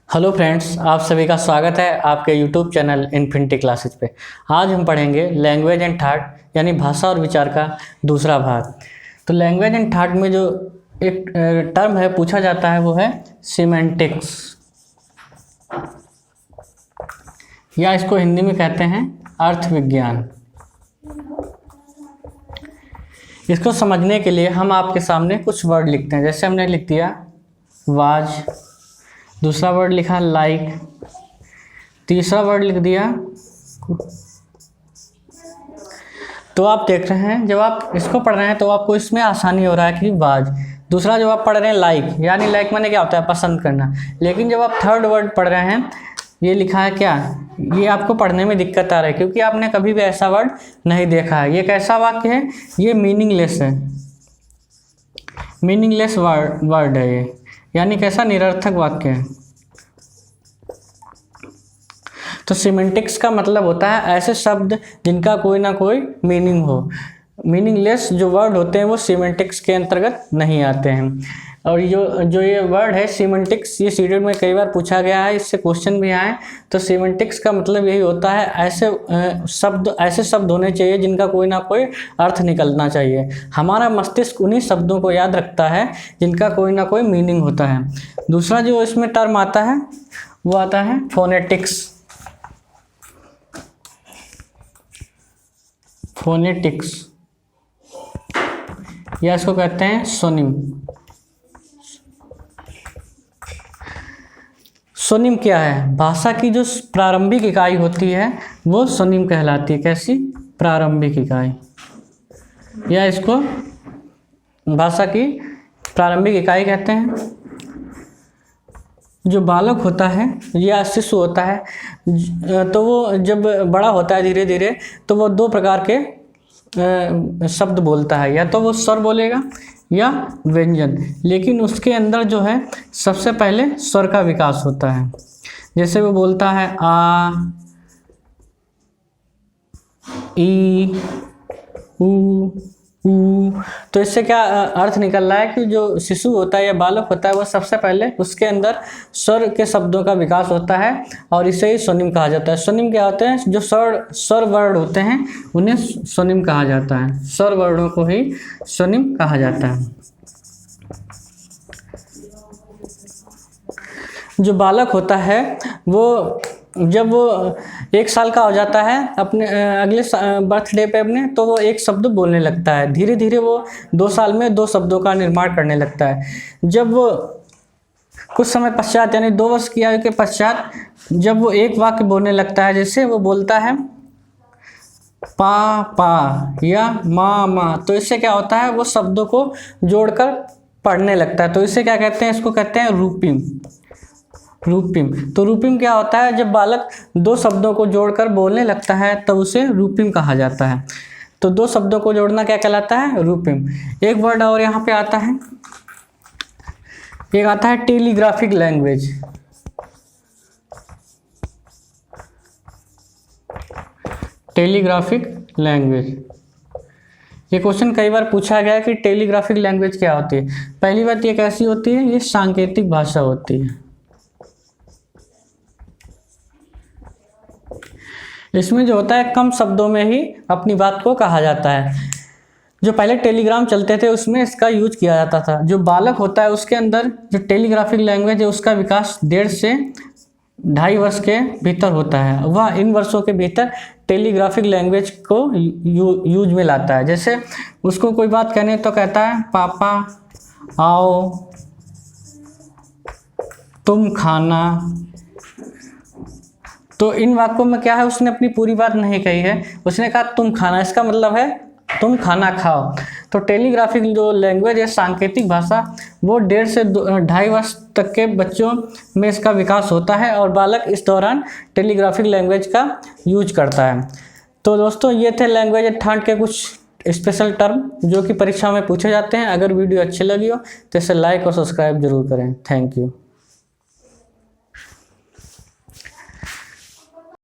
Hello friends, आप सभी का स्वागत है आपके यूट्यूब चैनल इन्फिनिटी क्लासेज पे। आज हम पढ़ेंगे लैंग्वेज एंड थॉट यानी भाषा और विचार का दूसरा भाग। तो लैंग्वेज एंड थॉट में जो एक टर्म है पूछा जाता है वो है सीमेंटिक्स, या इसको हिंदी में कहते हैं अर्थ विज्ञान। इसको समझने के लिए हम आपके सामने कुछ वर्ड लिखते हैं। जैसे हमने लिख दिया वाज, दूसरा वर्ड लिखा लाइक, तीसरा वर्ड लिख दिया। तो आप देख रहे हैं जब आप इसको पढ़ रहे हैं तो आपको इसमें आसानी हो रहा है कि वाज। दूसरा जब आप पढ़ रहे हैं लाइक, यानी लाइक माने क्या होता है पसंद करना। लेकिन जब आप थर्ड वर्ड पढ़ रहे हैं ये लिखा है क्या, ये आपको पढ़ने में दिक्कत आ रही है क्योंकि आपने कभी भी ऐसा वर्ड नहीं देखा है। ये कैसा वाक्य है, ये मीनिंगलेस है, मीनिंगलेस वर्ड है ये, यानी कैसा निरर्थक वाक्य है। तो सीमेंटिक्स का मतलब होता है ऐसे शब्द जिनका कोई ना कोई मीनिंग हो। मीनिंगलेस जो वर्ड होते हैं वो सीमेंटिक्स के अंतर्गत नहीं आते हैं। और जो ये वर्ड है सीमेंटिक्स, ये सीरियल में कई बार पूछा गया है, इससे क्वेश्चन भी आए। तो सीमेंटिक्स का मतलब यही होता है ऐसे शब्द होने चाहिए जिनका कोई ना कोई अर्थ निकलना चाहिए। हमारा मस्तिष्क उन्हीं शब्दों को याद रखता है जिनका कोई ना कोई मीनिंग होता है। दूसरा जो इसमें टर्म आता है वो आता है फोनेटिक्स। फोनेटिक्स या इसको कहते हैं सोनिम। सोनिम क्या है, भाषा की जो प्रारंभिक इकाई होती है वो सोनिम कहलाती है। कैसी प्रारंभिक इकाई, या इसको भाषा की प्रारंभिक इकाई कहते हैं। जो बालक होता है या शिशु होता है तो वो जब बड़ा होता है धीरे धीरे तो वो दो प्रकार के शब्द बोलता है, या तो वो स्वर बोलेगा या व्यंजन। लेकिन उसके अंदर जो है सबसे पहले स्वर का विकास होता है। जैसे वो बोलता है आ, ई, ऊ, ऊ। तो इससे क्या अर्थ निकल रहा है कि जो शिशु होता है या बालक होता है वो सबसे पहले उसके अंदर स्वर के शब्दों का विकास होता है और इसे ही स्वनिम कहा जाता है। स्वनिम क्या होते हैं, जो स्वर वर्ड होते हैं उन्हें स्वनिम कहा जाता है। स्वर वर्णों को ही स्वनिम कहा जाता है। जो बालक होता है वो जब वो 1 साल का हो जाता है अपने अगले बर्थडे पे अपने, तो वो एक शब्द बोलने लगता है। धीरे धीरे वो 2 साल में 2 शब्दों का निर्माण करने लगता है। जब वो कुछ समय पश्चात यानी 2 वर्ष की आयु के पश्चात जब वो एक वाक्य बोलने लगता है, जैसे वो बोलता है पा पा या माँ माँ, तो इससे क्या होता है वो शब्दों को जोड़कर पढ़ने लगता है। तो इसे क्या कहते हैं, इसको कहते हैं रूपिम। रूपिम। तो रूपिम क्या होता है, जब बालक 2 शब्दों को जोड़कर बोलने लगता है तब उसे रूपिम कहा जाता है। तो 2 शब्दों को जोड़ना क्या कहलाता है, रूपिम। एक वर्ड और यहाँ पे आता है, एक आता है टेलीग्राफिक लैंग्वेज। टेलीग्राफिक लैंग्वेज, ये क्वेश्चन कई बार पूछा गया कि टेलीग्राफिक लैंग्वेज क्या होती है। पहली बात ये कैसी होती है, ये सांकेतिक भाषा होती है। इसमें जो होता है कम शब्दों में ही अपनी बात को कहा जाता है। जो पहले टेलीग्राम चलते थे उसमें इसका यूज किया जाता था। जो बालक होता है उसके अंदर जो टेलीग्राफिक लैंग्वेज है उसका विकास 1.5 से 2.5 वर्ष के भीतर होता है। वह इन वर्षों के भीतर टेलीग्राफिक लैंग्वेज को यूज में लाता है। जैसे उसको कोई बात कहने तो कहता है पापा आओ, तुम खाना। तो इन वाक्यों में क्या है, उसने अपनी पूरी बात नहीं कही है, उसने कहा तुम खाना, इसका मतलब है तुम खाना खाओ। तो टेलीग्राफिक जो लैंग्वेज है सांकेतिक भाषा, वो 1.5 से 2.5 वर्ष तक के बच्चों में इसका विकास होता है और बालक इस दौरान टेलीग्राफिक लैंग्वेज का यूज करता है। तो दोस्तों ये थे लैंग्वेज एंड थॉट के कुछ स्पेशल टर्म जो कि परीक्षा में पूछे जाते हैं। अगर वीडियो अच्छी लगी हो तो इसे लाइक और सब्सक्राइब जरूर करें। Thank you.